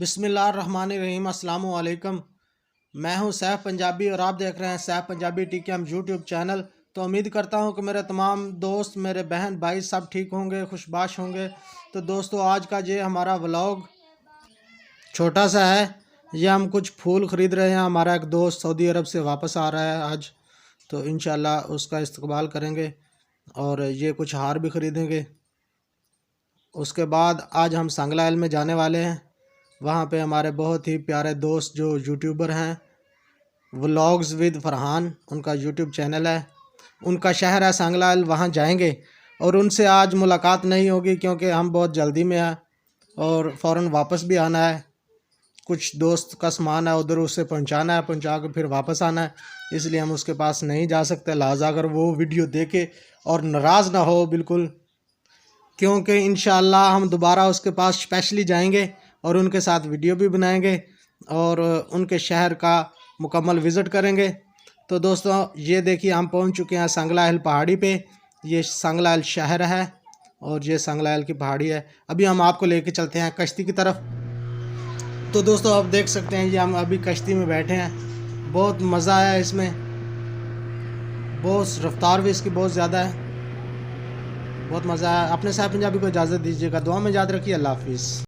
بسم اللہ الرحمن الرحیم۔ السلام علیکم، میں ہوں سیف پنجابی اور آپ دیکھ رہے ہیں سیف پنجابی ٹی کے ایم یوٹیوب چینل۔ تو امید کرتا ہوں کہ میرے تمام دوست، میرے بہن بھائی سب ٹھیک ہوں گے، خوشباش ہوں گے۔ تو دوستو، آج کا یہ ہمارا ولاگ چھوٹا سا ہے۔ یہ ہم کچھ پھول خرید رہے ہیں۔ ہمارا ایک دوست سعودی عرب سے واپس آ رہا ہے آج، تو انشاءاللہ اس کا استقبال کریں گے اور یہ کچھ ہار بھی خریدیں گے۔ اس کے بعد آج ہم سنگلائل میں جانے والے ہیں۔ وہاں پہ ہمارے بہت ہی پیارے دوست جو یوٹیوبر ہیں، ولاگز ود فرحان ان کا یوٹیوب چینل ہے، ان کا شہر ہے سنگلائل، وہاں جائیں گے اور ان سے آج ملاقات نہیں ہوگی کیونکہ ہم بہت جلدی میں ہیں اور فوراً واپس بھی آنا ہے۔ کچھ دوست کا سامان ہے ادھر، اسے پہنچانا ہے، پہنچا کے پھر واپس آنا ہے، اس لیے ہم اس کے پاس نہیں جا سکتے۔ لہٰذا اگر وہ ویڈیو دیکھے اور ناراض نہ ہو بالکل، کیونکہ انشاءاللہ ہم دوبارہ اس کے پاس اسپیشلی جائیں گے اور ان کے ساتھ ویڈیو بھی بنائیں گے اور ان کے شہر کا مکمل وزٹ کریں گے۔ تو دوستوں، یہ دیکھیے ہم پہنچ چکے ہیں سنگلائل پہاڑی پہ۔ یہ سنگلائل شہر ہے اور یہ سنگلائل کی پہاڑی ہے۔ ابھی ہم آپ کو لے کے چلتے ہیں کشتی کی طرف۔ تو دوستوں، آپ دیکھ سکتے ہیں یہ ہم ابھی کشتی میں بیٹھے ہیں۔ بہت مزہ آیا اس میں، بہت رفتار بھی اس کی بہت زیادہ ہے، بہت مزہ آیا۔ اپنے سیف پنجابی کو اجازت دیجیے گا، دعا میں یاد رکھیے۔ اللہ حافظ۔